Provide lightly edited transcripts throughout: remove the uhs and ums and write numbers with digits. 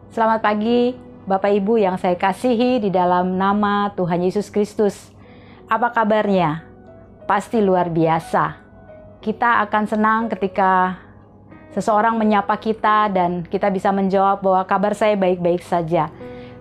Selamat pagi, Bapak Ibu yang saya kasihi di dalam nama Tuhan Yesus Kristus. Apa kabarnya? Pasti luar biasa. Kita akan senang ketika seseorang menyapa kita dan kita bisa menjawab bahwa kabar saya baik-baik saja.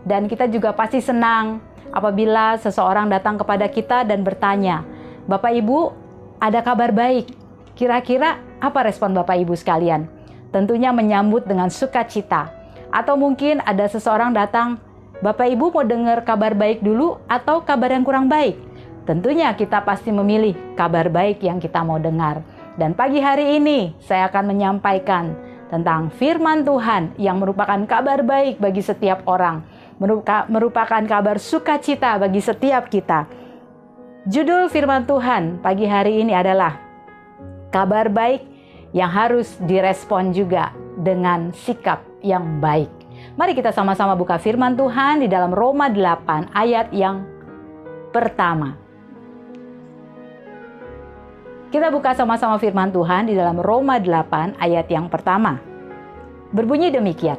Dan kita juga pasti senang apabila seseorang datang kepada kita dan bertanya, Bapak Ibu, ada kabar baik. Kira-kira apa respon Bapak Ibu sekalian? Tentunya menyambut dengan sukacita. Atau mungkin ada seseorang datang, Bapak Ibu mau dengar kabar baik dulu atau kabar yang kurang baik? Tentunya kita pasti memilih kabar baik yang kita mau dengar. Dan pagi hari ini saya akan menyampaikan tentang firman Tuhan yang merupakan kabar baik bagi setiap orang. Merupakan kabar sukacita bagi setiap kita. Judul firman Tuhan pagi hari ini adalah kabar baik yang harus direspon juga dengan sikap yang baik. Mari kita sama-sama buka firman Tuhan di dalam Roma 8 ayat yang pertama. Kita buka sama-sama firman Tuhan di dalam Roma 8 ayat yang pertama. Berbunyi demikian.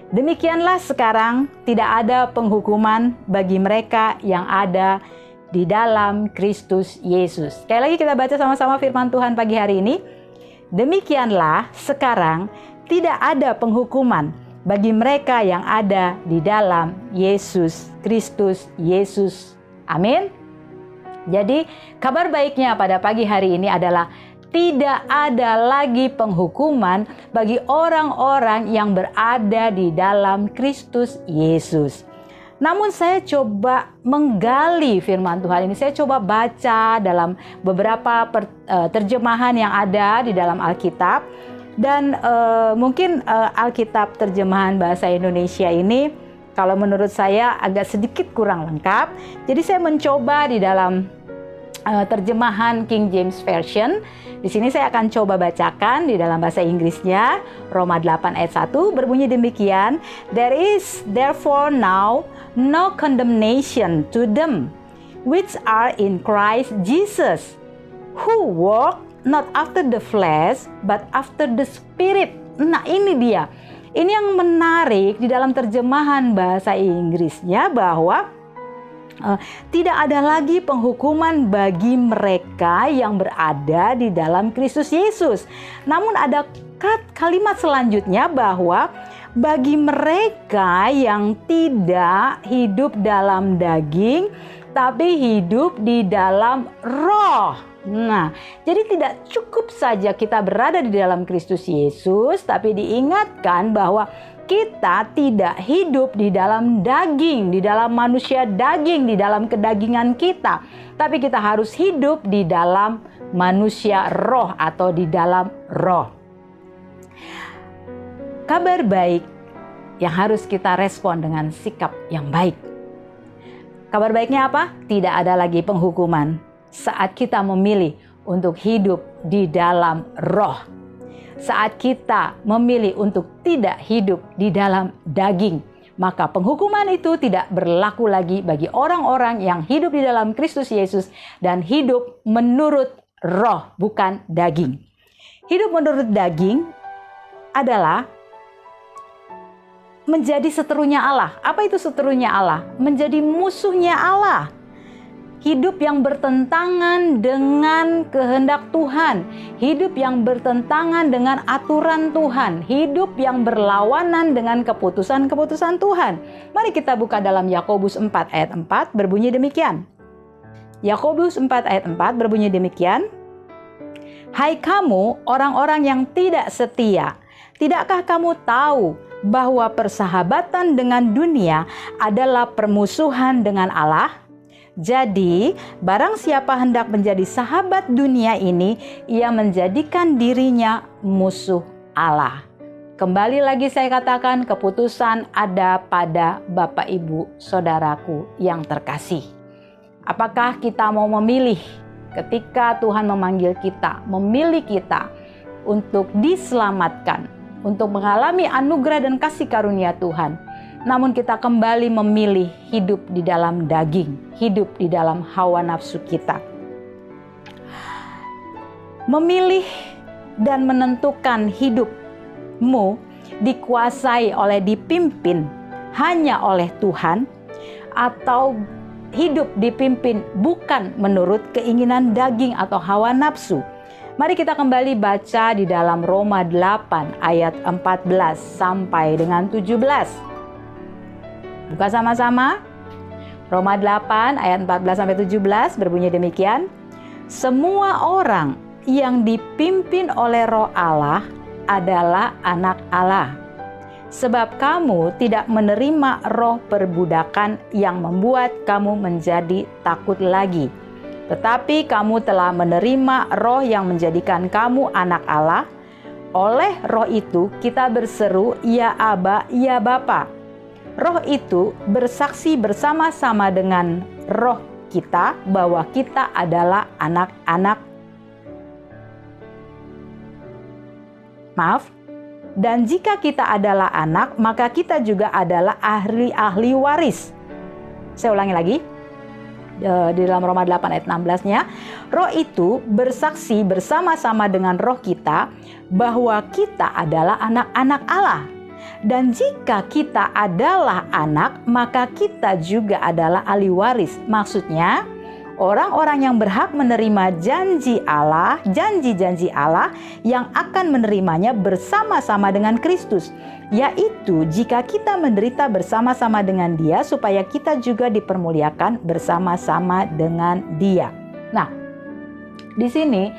Demikianlah sekarang tidak ada penghukuman bagi mereka yang ada di dalam Kristus Yesus. Sekali lagi kita baca sama-sama firman Tuhan pagi hari ini. Demikianlah sekarang tidak ada penghukuman bagi mereka yang ada di dalam Yesus Kristus Yesus. Amin. Jadi kabar baiknya pada pagi hari ini adalah tidak ada lagi penghukuman bagi orang-orang yang berada di dalam Kristus Yesus. Namun saya coba menggali firman Tuhan ini. Saya coba baca dalam beberapa terjemahan yang ada di dalam Alkitab. Dan mungkin Alkitab terjemahan bahasa Indonesia ini kalau menurut saya agak sedikit kurang lengkap. Jadi saya mencoba di dalam terjemahan King James Version. Di sini saya akan coba bacakan di dalam bahasa Inggrisnya. Roma 8 ayat 1 berbunyi demikian. There is therefore now no condemnation to them which are in Christ Jesus, who walk not after the flesh, but after the spirit. Nah ini dia. Ini yang menarik di dalam terjemahan bahasa Inggrisnya bahwa tidak ada lagi penghukuman bagi mereka yang berada di dalam Kristus Yesus. Namun ada kalimat selanjutnya bahwa bagi mereka yang tidak hidup dalam daging, tapi hidup di dalam roh. Nah, jadi tidak cukup saja kita berada di dalam Kristus Yesus, tapi diingatkan bahwa kita tidak hidup di dalam daging, di dalam manusia daging, di dalam kedagingan kita. Tapi kita harus hidup di dalam manusia roh atau di dalam roh. Kabar baik yang harus kita respon dengan sikap yang baik. Kabar baiknya apa? Tidak ada lagi penghukuman saat kita memilih untuk hidup di dalam roh. Saat kita memilih untuk tidak hidup di dalam daging, maka penghukuman itu tidak berlaku lagi bagi orang-orang yang hidup di dalam Kristus Yesus dan hidup menurut roh, bukan daging. Hidup menurut daging adalah menjadi seterunya Allah. Apa itu seterunya Allah? Menjadi musuhnya Allah. Hidup yang bertentangan dengan kehendak Tuhan. Hidup yang bertentangan dengan aturan Tuhan. Hidup yang berlawanan dengan keputusan-keputusan Tuhan. Mari kita buka dalam Yakobus 4 ayat 4 berbunyi demikian. Yakobus 4 ayat 4 berbunyi demikian. Hai kamu orang-orang yang tidak setia, tidakkah kamu tahu bahwa persahabatan dengan dunia adalah permusuhan dengan Allah? Jadi, barang siapa hendak menjadi sahabat dunia ini, ia menjadikan dirinya musuh Allah. Kembali lagi saya katakan, keputusan ada pada Bapak Ibu Saudaraku yang terkasih. Apakah kita mau memilih ketika Tuhan memanggil kita, memilih kita untuk diselamatkan, untuk mengalami anugerah dan kasih karunia Tuhan? Namun kita kembali memilih hidup di dalam daging, hidup di dalam hawa nafsu kita. Memilih dan menentukan hidupmu dikuasai oleh, dipimpin hanya oleh Tuhan, atau hidup dipimpin bukan menurut keinginan daging atau hawa nafsu. Mari kita kembali baca di dalam Roma 8 ayat 14 sampai dengan 17. Buka sama-sama. Roma 8 ayat 14 sampai 17 berbunyi demikian. Semua orang yang dipimpin oleh Roh Allah adalah anak Allah. Sebab kamu tidak menerima roh perbudakan yang membuat kamu menjadi takut lagi. Tetapi kamu telah menerima roh yang menjadikan kamu anak Allah. Oleh roh itu kita berseru, ya Aba, ya Bapa. Roh itu bersaksi bersama-sama dengan roh kita bahwa kita adalah anak-anak. Dan jika kita adalah anak, maka kita juga adalah ahli-ahli waris. Saya ulangi lagi. Di dalam Roma 8 ayat 16-nya, roh itu bersaksi bersama-sama dengan roh kita bahwa kita adalah anak-anak Allah. Dan jika kita adalah anak, maka kita juga adalah ahli waris. Maksudnya, orang-orang yang berhak menerima janji Allah, janji-janji Allah yang akan menerimanya bersama-sama dengan Kristus. Yaitu jika kita menderita bersama-sama dengan Dia, supaya kita juga dipermuliakan bersama-sama dengan Dia. Nah, di sini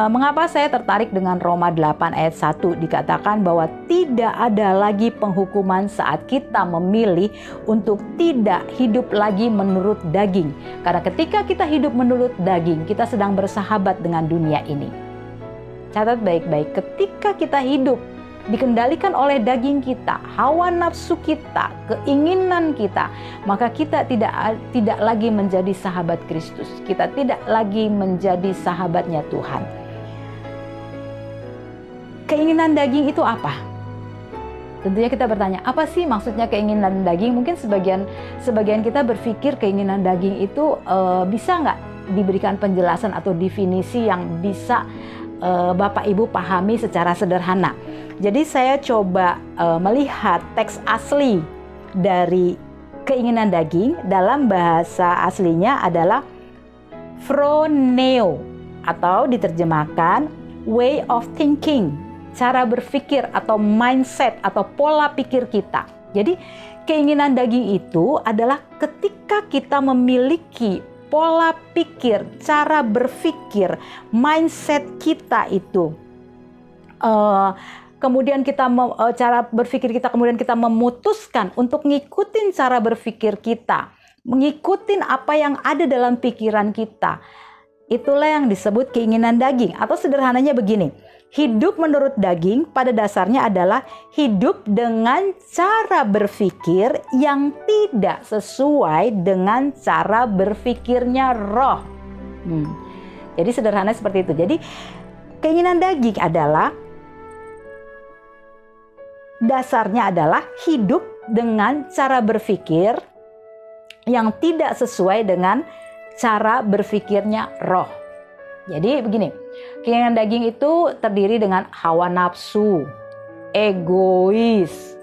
mengapa saya tertarik dengan Roma 8 ayat 1, dikatakan bahwa tidak ada lagi penghukuman saat kita memilih untuk tidak hidup lagi menurut daging. Karena ketika kita hidup menurut daging, kita sedang bersahabat dengan dunia ini. Catat baik-baik, ketika kita hidup dikendalikan oleh daging kita, hawa nafsu kita, keinginan kita, maka kita tidak lagi menjadi sahabat Kristus. Kita tidak lagi menjadi sahabatnya Tuhan. Keinginan daging itu apa? Tentunya kita bertanya, apa sih maksudnya keinginan daging? Mungkin sebagian kita berpikir keinginan daging itu bisa nggak diberikan penjelasan atau definisi yang bisa Bapak Ibu pahami secara sederhana. Jadi saya coba melihat teks asli dari keinginan daging. Dalam bahasa aslinya adalah phroneo, atau diterjemahkan way of thinking, cara berpikir atau mindset atau pola pikir kita. Jadi keinginan daging itu adalah ketika kita memiliki pola pikir, cara berpikir, mindset kita itu. Kemudian cara berpikir kita, kemudian kita memutuskan untuk ngikutin cara berpikir kita, ngikutin apa yang ada dalam pikiran kita. Itulah yang disebut keinginan daging. Atau sederhananya begini, hidup menurut daging pada dasarnya adalah hidup dengan cara berpikir yang tidak sesuai dengan cara berpikirnya roh. Jadi sederhana seperti itu. Jadi keinginan daging adalah dasarnya adalah hidup dengan cara berpikir yang tidak sesuai dengan cara berpikirnya roh. Jadi begini, keinginan daging itu terdiri dengan hawa nafsu, egois,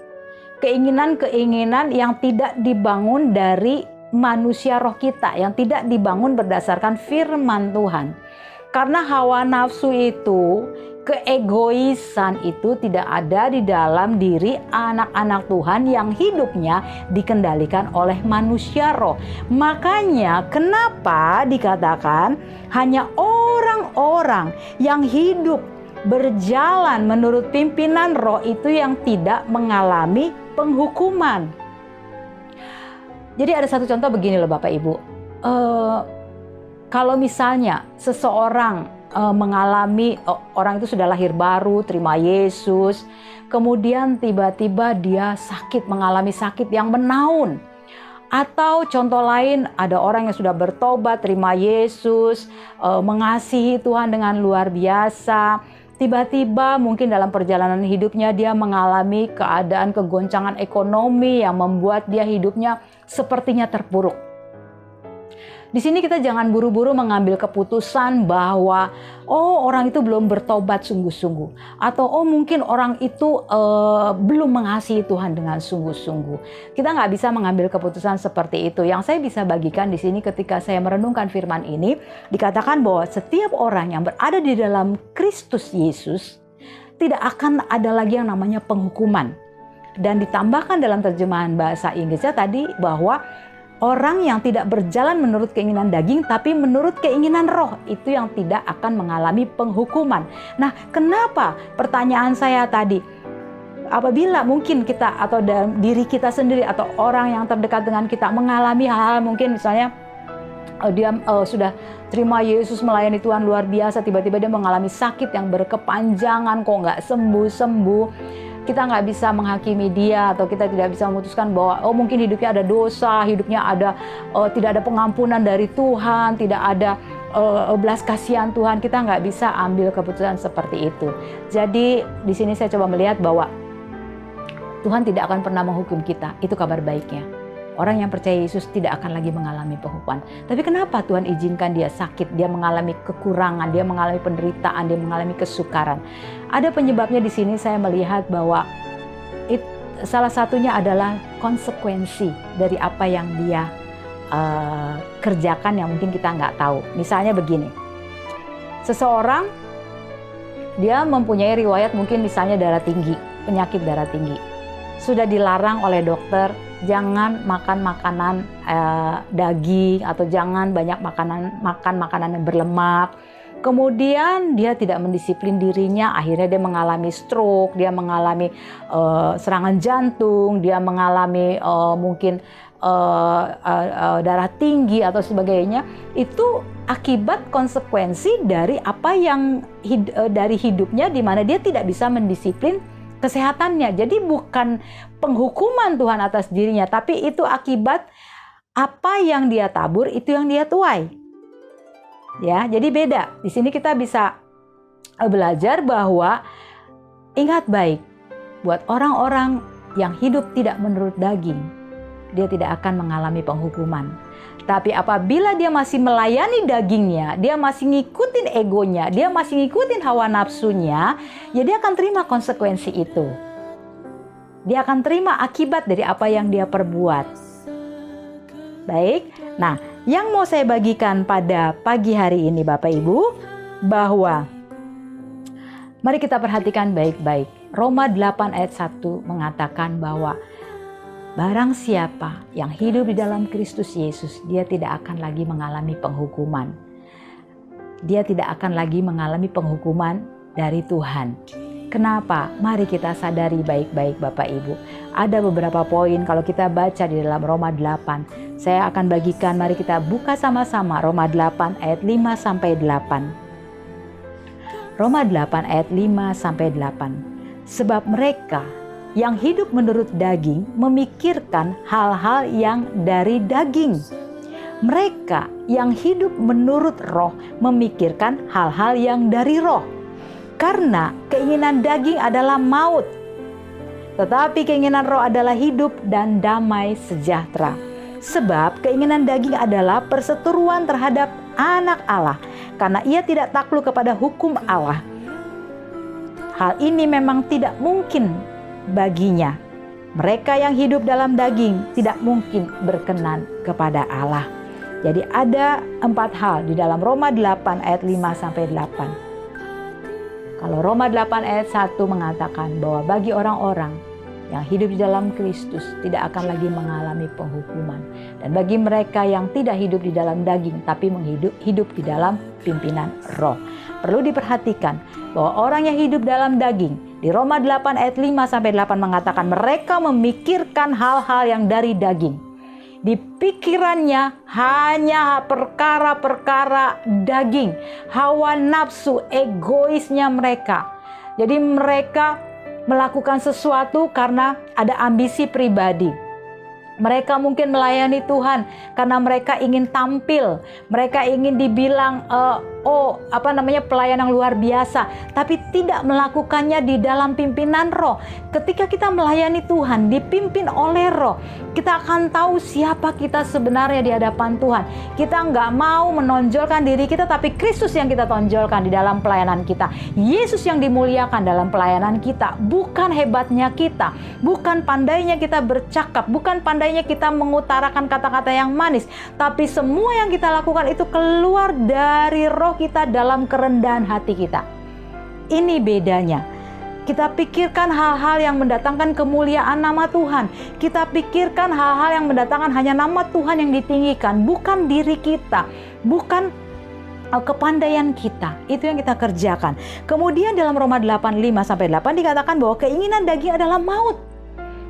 keinginan-keinginan yang tidak dibangun dari manusia roh kita, yang tidak dibangun berdasarkan firman Tuhan. Karena hawa nafsu itu, keegoisan itu tidak ada di dalam diri anak-anak Tuhan yang hidupnya dikendalikan oleh manusia roh. Makanya kenapa dikatakan hanya orang-orang yang hidup berjalan menurut pimpinan roh itu yang tidak mengalami penghukuman. Jadi ada satu contoh begini loh Bapak Ibu. Kalau misalnya seseorang mengalami, orang itu sudah lahir baru, terima Yesus, kemudian tiba-tiba dia sakit, mengalami sakit yang menaun. Atau contoh lain, ada orang yang sudah bertobat, terima Yesus, mengasihi Tuhan dengan luar biasa. Tiba-tiba mungkin dalam perjalanan hidupnya dia mengalami keadaan kegoncangan ekonomi yang membuat dia hidupnya sepertinya terpuruk. Di sini kita jangan buru-buru mengambil keputusan bahwa orang itu belum bertobat sungguh-sungguh, atau mungkin orang itu belum mengasihi Tuhan dengan sungguh-sungguh. Kita nggak bisa mengambil keputusan seperti itu. Yang saya bisa bagikan di sini ketika saya merenungkan firman ini, dikatakan bahwa setiap orang yang berada di dalam Kristus Yesus tidak akan ada lagi yang namanya penghukuman. Dan ditambahkan dalam terjemahan bahasa Inggrisnya tadi bahwa orang yang tidak berjalan menurut keinginan daging tapi menurut keinginan roh, itu yang tidak akan mengalami penghukuman. Nah, kenapa? Pertanyaan saya tadi, apabila mungkin kita atau diri kita sendiri atau orang yang terdekat dengan kita mengalami hal-hal mungkin misalnya dia sudah terima Yesus, melayani Tuhan luar biasa, tiba-tiba dia mengalami sakit yang berkepanjangan, kok nggak sembuh-sembuh. Kita nggak bisa menghakimi dia, atau kita tidak bisa memutuskan bahwa mungkin hidupnya ada dosa, hidupnya ada tidak ada pengampunan dari Tuhan, tidak ada belas kasihan Tuhan. Kita nggak bisa ambil keputusan seperti itu. Jadi di sini saya coba melihat bahwa Tuhan tidak akan pernah menghukum kita. Itu kabar baiknya. Orang yang percaya Yesus tidak akan lagi mengalami penghukuman. Tapi kenapa Tuhan izinkan dia sakit, dia mengalami kekurangan, dia mengalami penderitaan, dia mengalami kesukaran? Ada penyebabnya di sini. Saya melihat bahwa salah satunya adalah konsekuensi dari apa yang dia kerjakan yang mungkin kita nggak tahu. Misalnya begini, seseorang dia mempunyai riwayat mungkin misalnya darah tinggi, penyakit darah tinggi. Sudah dilarang oleh dokter, jangan makan makanan daging, atau jangan banyak makan makanan yang berlemak. Kemudian dia tidak mendisiplin dirinya, akhirnya dia mengalami stroke, dia mengalami serangan jantung, dia mengalami mungkin darah tinggi atau sebagainya. Itu akibat konsekuensi dari apa yang dari hidupnya, di mana dia tidak bisa mendisiplin kesehatannya. Jadi bukan penghukuman Tuhan atas dirinya, tapi itu akibat apa yang dia tabur, itu yang dia tuai. Ya, jadi beda. Di sini kita bisa belajar bahwa ingat baik, buat orang-orang yang hidup tidak menurut daging, dia tidak akan mengalami penghukuman. Tapi apabila dia masih melayani dagingnya, dia masih ngikutin egonya, dia masih ngikutin hawa nafsunya, ya dia akan terima konsekuensi itu. Dia akan terima akibat dari apa yang dia perbuat. Baik, nah yang mau saya bagikan pada pagi hari ini Bapak Ibu, bahwa mari kita perhatikan baik-baik. Roma 8 ayat 1 mengatakan bahwa barang siapa yang hidup di dalam Kristus Yesus, dia tidak akan lagi mengalami penghukuman. Dia tidak akan lagi mengalami penghukuman dari Tuhan. Kenapa? Mari kita sadari baik-baik Bapak Ibu. Ada beberapa poin kalau kita baca di dalam Roma 8. Saya akan bagikan, mari kita buka sama-sama Roma 8 ayat 5 sampai 8. Roma 8 ayat 5 sampai 8. Sebab mereka yang hidup menurut daging memikirkan hal-hal yang dari daging. Mereka yang hidup menurut roh memikirkan hal-hal yang dari roh. Karena keinginan daging adalah maut, tetapi keinginan roh adalah hidup dan damai sejahtera. Sebab keinginan daging adalah perseteruan terhadap anak Allah, karena ia tidak takluk kepada hukum Allah. Hal ini memang tidak mungkin baginya. Mereka yang hidup dalam daging tidak mungkin berkenan kepada Allah. Jadi ada 4 hal di dalam Roma 8 ayat 5 sampai 8. Kalau Roma 8 ayat 1 mengatakan bahwa bagi orang-orang yang hidup di dalam Kristus tidak akan lagi mengalami penghukuman. Dan bagi mereka yang tidak hidup di dalam daging tapi hidup di dalam pimpinan roh. Perlu diperhatikan bahwa orang yang hidup dalam daging di Roma 8 ayat 5 sampai 8 mengatakan mereka memikirkan hal-hal yang dari daging. Di pikirannya hanya perkara-perkara daging, hawa nafsu, egoisnya mereka. Jadi mereka melakukan sesuatu karena ada ambisi pribadi. Mereka mungkin melayani Tuhan karena mereka ingin tampil, mereka ingin dibilang pelayanan luar biasa, tapi tidak melakukannya di dalam pimpinan Roh. Ketika kita melayani Tuhan, dipimpin oleh Roh, kita akan tahu siapa kita sebenarnya di hadapan Tuhan. Kita nggak mau menonjolkan diri kita, tapi Kristus yang kita tonjolkan di dalam pelayanan kita. Yesus yang dimuliakan dalam pelayanan kita, bukan hebatnya kita, bukan pandainya kita bercakap, bukan pandainya kita mengutarakan kata-kata yang manis, tapi semua yang kita lakukan itu keluar dari Roh kita dalam kerendahan hati kita. Ini bedanya. Kita pikirkan hal-hal yang mendatangkan kemuliaan nama Tuhan. Kita pikirkan hal-hal yang mendatangkan hanya nama Tuhan yang ditinggikan, bukan diri kita, bukan kepandaian kita. Itu yang kita kerjakan. Kemudian dalam Roma 8:5-8 dikatakan bahwa keinginan daging adalah maut.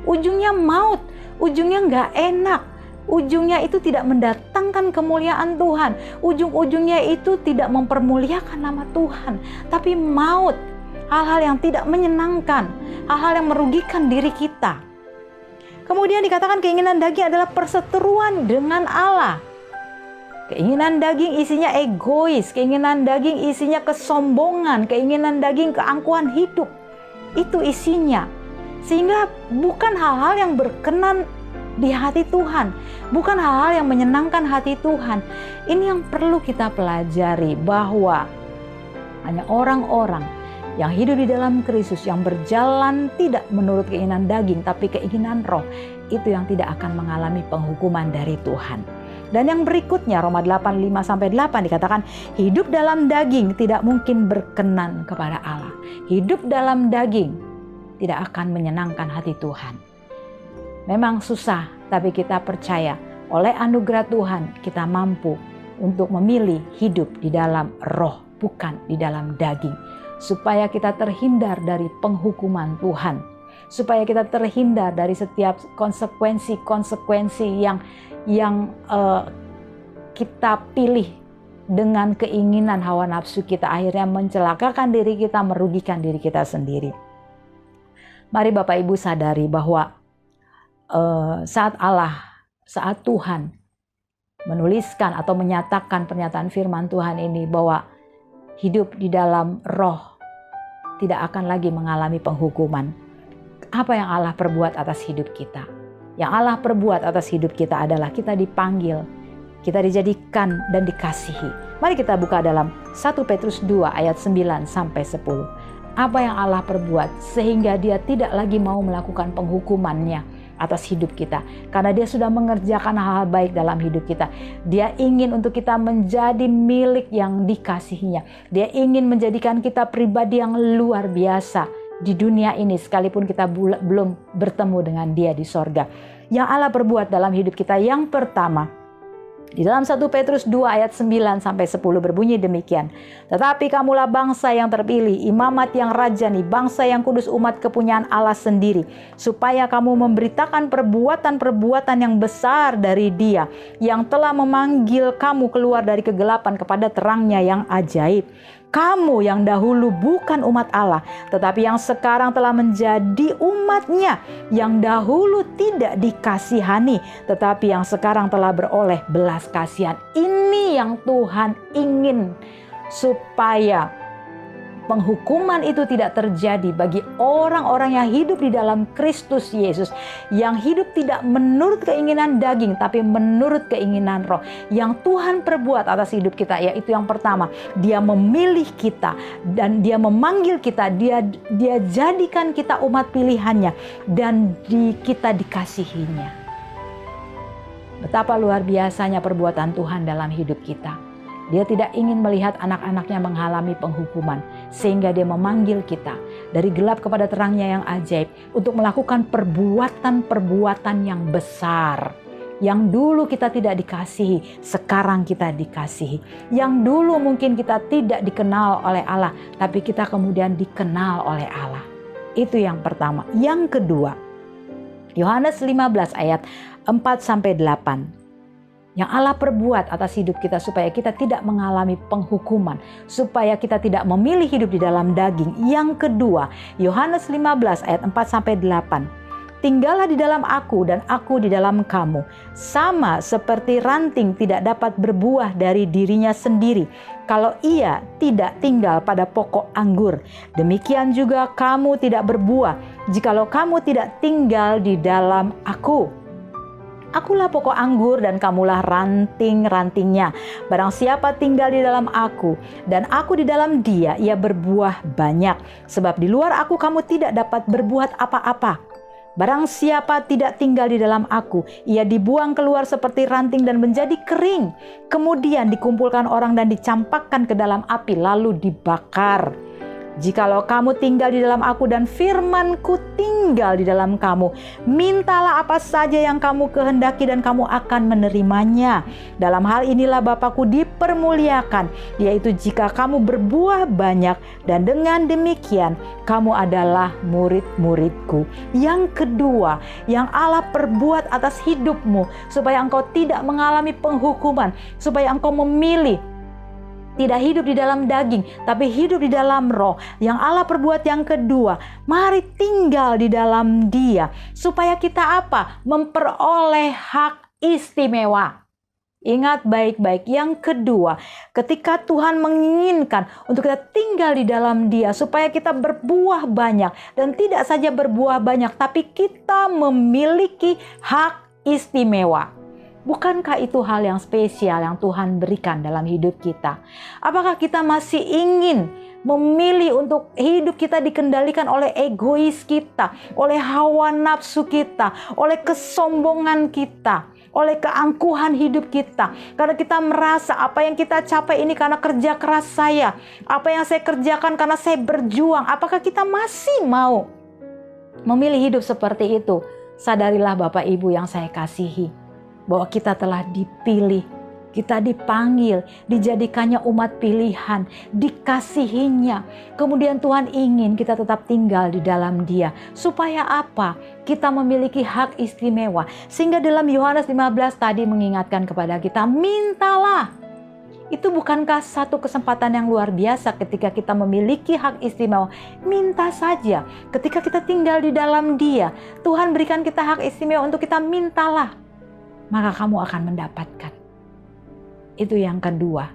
Ujungnya maut, ujungnya nggak enak. Ujungnya itu tidak mendatangkan kemuliaan Tuhan. Ujung-ujungnya itu tidak mempermuliakan nama Tuhan, tapi maut. Hal-hal yang tidak menyenangkan, hal-hal yang merugikan diri kita. Kemudian dikatakan keinginan daging adalah perseteruan dengan Allah. Keinginan daging isinya egois, keinginan daging isinya kesombongan, keinginan daging keangkuhan hidup. Itu isinya. Sehingga bukan hal-hal yang berkenan di hati Tuhan, bukan hal-hal yang menyenangkan hati Tuhan. Ini yang perlu kita pelajari, bahwa hanya orang-orang yang hidup di dalam Kristus, yang berjalan tidak menurut keinginan daging tapi keinginan Roh, itu yang tidak akan mengalami penghukuman dari Tuhan. Dan yang berikutnya Roma 8:5-8 dikatakan hidup dalam daging tidak mungkin berkenan kepada Allah. Hidup dalam daging tidak akan menyenangkan hati Tuhan. Memang susah, tapi kita percaya oleh anugerah Tuhan kita mampu untuk memilih hidup di dalam Roh, bukan di dalam daging. Supaya kita terhindar dari penghukuman Tuhan. Supaya kita terhindar dari setiap konsekuensi-konsekuensi yang kita pilih dengan keinginan hawa nafsu kita, akhirnya mencelakakan diri kita, merugikan diri kita sendiri. Mari Bapak Ibu sadari bahwa saat Tuhan menuliskan atau menyatakan pernyataan firman Tuhan ini, bahwa hidup di dalam Roh tidak akan lagi mengalami penghukuman. Apa yang Allah perbuat atas hidup kita? Yang Allah perbuat atas hidup kita adalah kita dipanggil, kita dijadikan dan dikasihi. Mari kita buka dalam 1 Petrus 2 ayat 9-10. Apa yang Allah perbuat sehingga Dia tidak lagi mau melakukan penghukumannya atas hidup kita, karena Dia sudah mengerjakan hal-hal baik dalam hidup kita. Dia ingin untuk kita menjadi milik yang dikasihinya. Dia ingin menjadikan kita pribadi yang luar biasa di dunia ini, sekalipun kita belum bertemu dengan Dia di sorga. Yang Allah perbuat dalam hidup kita, yang pertama, di dalam 1 Petrus 2 ayat 9-10 berbunyi demikian. Tetapi kamulah bangsa yang terpilih, imamat yang rajani, bangsa yang kudus, umat kepunyaan Allah sendiri, supaya kamu memberitakan perbuatan-perbuatan yang besar dari Dia, yang telah memanggil kamu keluar dari kegelapan kepada terangnya yang ajaib. Kamu yang dahulu bukan umat Allah, tetapi yang sekarang telah menjadi umat-Nya, yang dahulu tidak dikasihani, tetapi yang sekarang telah beroleh belas kasihan. Ini yang Tuhan ingin, supaya penghukuman itu tidak terjadi bagi orang-orang yang hidup di dalam Kristus Yesus, yang hidup tidak menurut keinginan daging tapi menurut keinginan Roh. Yang Tuhan perbuat atas hidup kita, yaitu yang pertama, Dia memilih kita dan Dia memanggil kita, Dia jadikan kita umat pilihannya, dan kita dikasihinya. Betapa luar biasanya perbuatan Tuhan dalam hidup kita. Dia tidak ingin melihat anak-anaknya mengalami penghukuman, sehingga Dia memanggil kita dari gelap kepada terangnya yang ajaib untuk melakukan perbuatan-perbuatan yang besar. Yang dulu kita tidak dikasihi, sekarang kita dikasihi. Yang dulu mungkin kita tidak dikenal oleh Allah, tapi kita kemudian dikenal oleh Allah. Itu yang pertama. Yang kedua, Yohanes 15 ayat 4-8. Yang Allah perbuat atas hidup kita supaya kita tidak mengalami penghukuman, supaya kita tidak memilih hidup di dalam daging. Yang kedua, Yohanes 15 ayat 4-8. tinggallah di dalam aku dan aku di dalam kamu. Sama seperti ranting tidak dapat berbuah dari dirinya sendiri kalau ia tidak tinggal pada pokok anggur. Demikian juga kamu tidak berbuah jikalau kamu tidak tinggal di dalam aku. Akulah pokok anggur dan kamulah ranting-rantingnya. Barang siapa tinggal di dalam aku dan aku di dalam dia, ia berbuah banyak. Sebab di luar aku kamu tidak dapat berbuat apa-apa. Barang siapa tidak tinggal di dalam aku, ia dibuang keluar seperti ranting dan menjadi kering. Kemudian dikumpulkan orang dan dicampakkan ke dalam api lalu dibakar. Jikalau kamu tinggal di dalam aku dan firman-Ku tinggal di dalam kamu, mintalah apa saja yang kamu kehendaki dan kamu akan menerimanya. Dalam hal inilah Bapa-Ku dipermuliakan, yaitu jika kamu berbuah banyak, dan dengan demikian kamu adalah murid-murid-Ku. Yang kedua, yang Allah perbuat atas hidupmu, supaya engkau tidak mengalami penghukuman, supaya engkau memilih tidak hidup di dalam daging, tapi hidup di dalam roh. Yang Allah perbuat yang kedua, mari tinggal di dalam Dia. Supaya kita apa? Memperoleh hak istimewa. Ingat baik-baik, yang kedua, ketika Tuhan menginginkan untuk kita tinggal di dalam Dia, supaya kita berbuah banyak. Dan tidak saja berbuah banyak, tapi kita memiliki hak istimewa. Bukankah itu hal yang spesial yang Tuhan berikan dalam hidup kita? Apakah kita masih ingin memilih untuk hidup kita dikendalikan oleh egois kita, oleh hawa nafsu kita, oleh kesombongan kita, oleh keangkuhan hidup kita? Karena kita merasa apa yang kita capai ini karena kerja keras saya, apa yang saya kerjakan karena saya berjuang. Apakah kita masih mau memilih hidup seperti itu? Sadarilah Bapak Ibu yang saya kasihi, bahwa kita telah dipilih, kita dipanggil, dijadikannya umat pilihan, dikasihinya. Kemudian Tuhan ingin kita tetap tinggal di dalam Dia. Supaya apa? Kita memiliki hak istimewa. Sehingga dalam Yohanes 15 tadi mengingatkan kepada kita, mintalah. Itu bukankah satu kesempatan yang luar biasa ketika kita memiliki hak istimewa? Minta saja. Ketika kita tinggal di dalam Dia, Tuhan berikan kita hak istimewa untuk kita mintalah. Maka kamu akan mendapatkan. Itu yang kedua.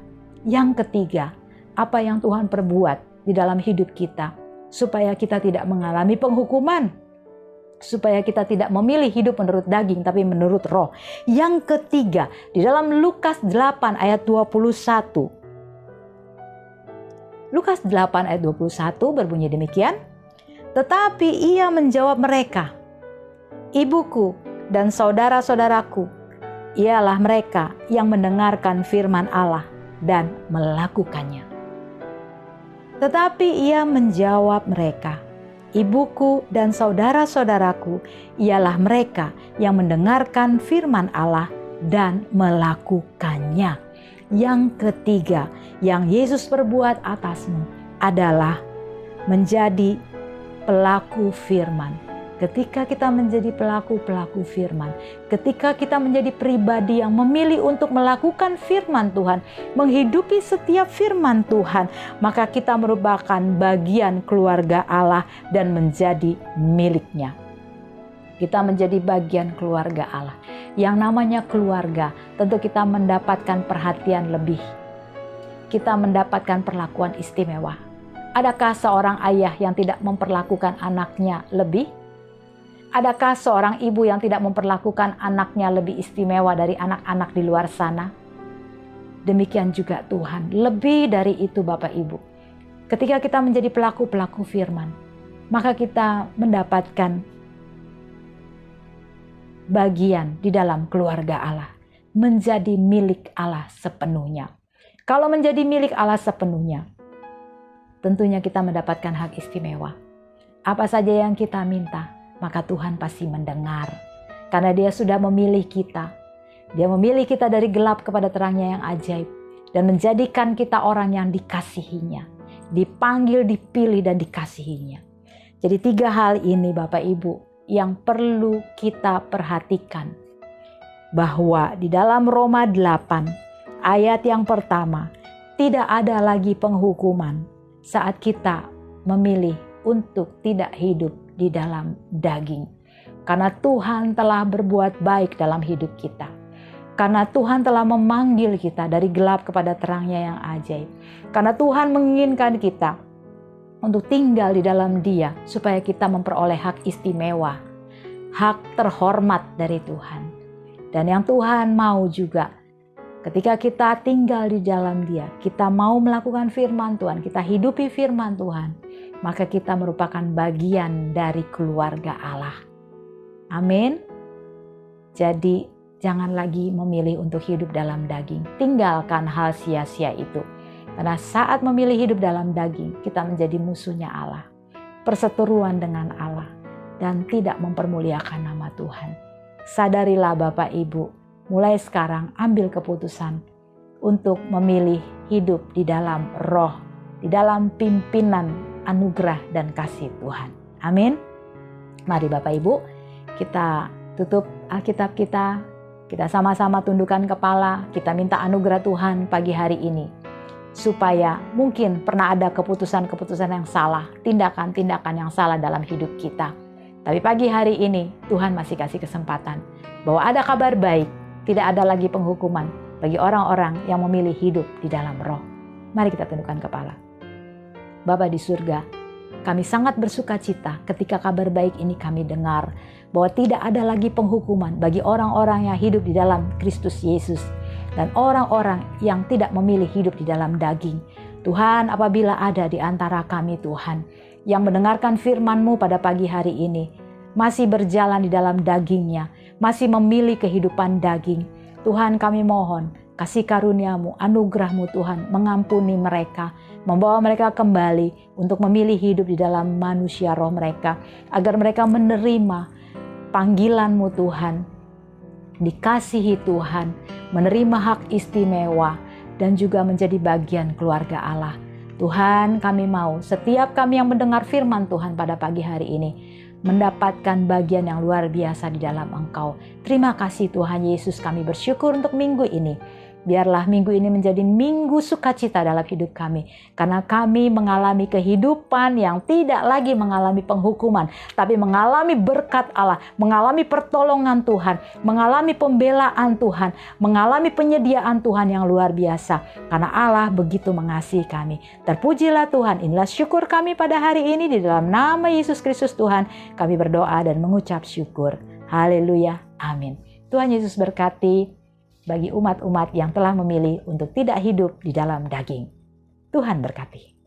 Yang ketiga, apa yang Tuhan perbuat di dalam hidup kita, supaya kita tidak mengalami penghukuman, supaya kita tidak memilih hidup menurut daging, tapi menurut roh. Yang ketiga, di dalam Lukas 8 ayat 21. Lukas 8 ayat 21 berbunyi demikian. Tetapi ia menjawab mereka, ibuku dan saudara-saudaraku, ialah mereka yang mendengarkan firman Allah dan melakukannya. Tetapi ia menjawab mereka, ibuku dan saudara-saudaraku, ialah mereka yang mendengarkan firman Allah dan melakukannya. Yang ketiga, yang Yesus perbuat atasmu adalah menjadi pelaku firman. Ketika kita menjadi pelaku-pelaku firman, ketika kita menjadi pribadi yang memilih untuk melakukan firman Tuhan, menghidupi setiap firman Tuhan, maka kita merupakan bagian keluarga Allah dan menjadi miliknya. Kita menjadi bagian keluarga Allah. Yang namanya keluarga, tentu kita mendapatkan perhatian lebih. Kita mendapatkan perlakuan istimewa. Adakah seorang ayah yang tidak memperlakukan anaknya lebih? Adakah seorang ibu yang tidak memperlakukan anaknya lebih istimewa dari anak-anak di luar sana? Demikian juga Tuhan, lebih dari itu Bapak Ibu. Ketika kita menjadi pelaku-pelaku firman, maka kita mendapatkan bagian di dalam keluarga Allah. Menjadi milik Allah sepenuhnya. Kalau menjadi milik Allah sepenuhnya, tentunya kita mendapatkan hak istimewa. Apa saja yang kita minta, maka Tuhan pasti mendengar. Karena Dia sudah memilih kita. Dia memilih kita dari gelap kepada terangnya yang ajaib. Dan menjadikan kita orang yang dikasihinya. Dipanggil, dipilih, dan dikasihinya. Jadi 3 hal ini Bapak Ibu yang perlu kita perhatikan. Bahwa di dalam Roma 8 ayat yang pertama, tidak ada lagi penghukuman saat kita memilih untuk tidak hidup di dalam daging. Karena Tuhan telah berbuat baik dalam hidup kita. Karena Tuhan telah memanggil kita dari gelap kepada terang-Nya yang ajaib. Karena Tuhan menginginkan kita untuk tinggal di dalam Dia supaya kita memperoleh hak istimewa, hak terhormat dari Tuhan. Dan yang Tuhan mau juga, ketika kita tinggal di dalam Dia, kita mau melakukan firman Tuhan, kita hidupi firman Tuhan, maka kita merupakan bagian dari keluarga Allah. Amin. Jadi jangan lagi memilih untuk hidup dalam daging. Tinggalkan hal sia-sia itu. Karena saat memilih hidup dalam daging, kita menjadi musuhnya Allah. Perseteruan dengan Allah. Dan tidak mempermuliakan nama Tuhan. Sadarilah Bapak Ibu, mulai sekarang ambil keputusan untuk memilih hidup di dalam roh, di dalam pimpinan anugerah dan kasih Tuhan. Amin. Mari Bapak Ibu, kita tutup Alkitab kita. Kita sama-sama tundukkan kepala, kita minta anugerah Tuhan pagi hari ini. Supaya mungkin pernah ada keputusan-keputusan yang salah, tindakan-tindakan yang salah dalam hidup kita. Tapi pagi hari ini Tuhan masih kasih kesempatan bahwa ada kabar baik, tidak ada lagi penghukuman bagi orang-orang yang memilih hidup di dalam roh. Mari kita tundukkan kepala. Bapa di surga, kami sangat bersuka cita ketika kabar baik ini kami dengar, bahwa tidak ada lagi penghukuman bagi orang-orang yang hidup di dalam Kristus Yesus dan orang-orang yang tidak memilih hidup di dalam daging. Tuhan, apabila ada di antara kami Tuhan yang mendengarkan firman-Mu pada pagi hari ini, masih berjalan di dalam dagingnya, masih memilih kehidupan daging, Tuhan kami mohon, kasih karunia-Mu, anugerah-Mu Tuhan, mengampuni mereka, membawa mereka kembali untuk memilih hidup di dalam manusia roh mereka, agar mereka menerima panggilan-Mu Tuhan, dikasihi Tuhan, menerima hak istimewa, dan juga menjadi bagian keluarga Allah. Tuhan, kami mau setiap kami yang mendengar firman Tuhan pada pagi hari ini, mendapatkan bagian yang luar biasa di dalam Engkau. Terima kasih Tuhan Yesus, kami bersyukur untuk minggu ini. Biarlah minggu ini menjadi minggu sukacita dalam hidup kami. Karena kami mengalami kehidupan yang tidak lagi mengalami penghukuman. Tapi mengalami berkat Allah, mengalami pertolongan Tuhan, mengalami pembelaan Tuhan, mengalami penyediaan Tuhan yang luar biasa. Karena Allah begitu mengasihi kami. Terpujilah Tuhan, inilah syukur kami pada hari ini. Di dalam nama Yesus Kristus Tuhan, kami berdoa dan mengucap syukur. Haleluya, amin. Tuhan Yesus berkati bagi umat-umat yang telah memilih untuk tidak hidup di dalam daging. Tuhan berkati.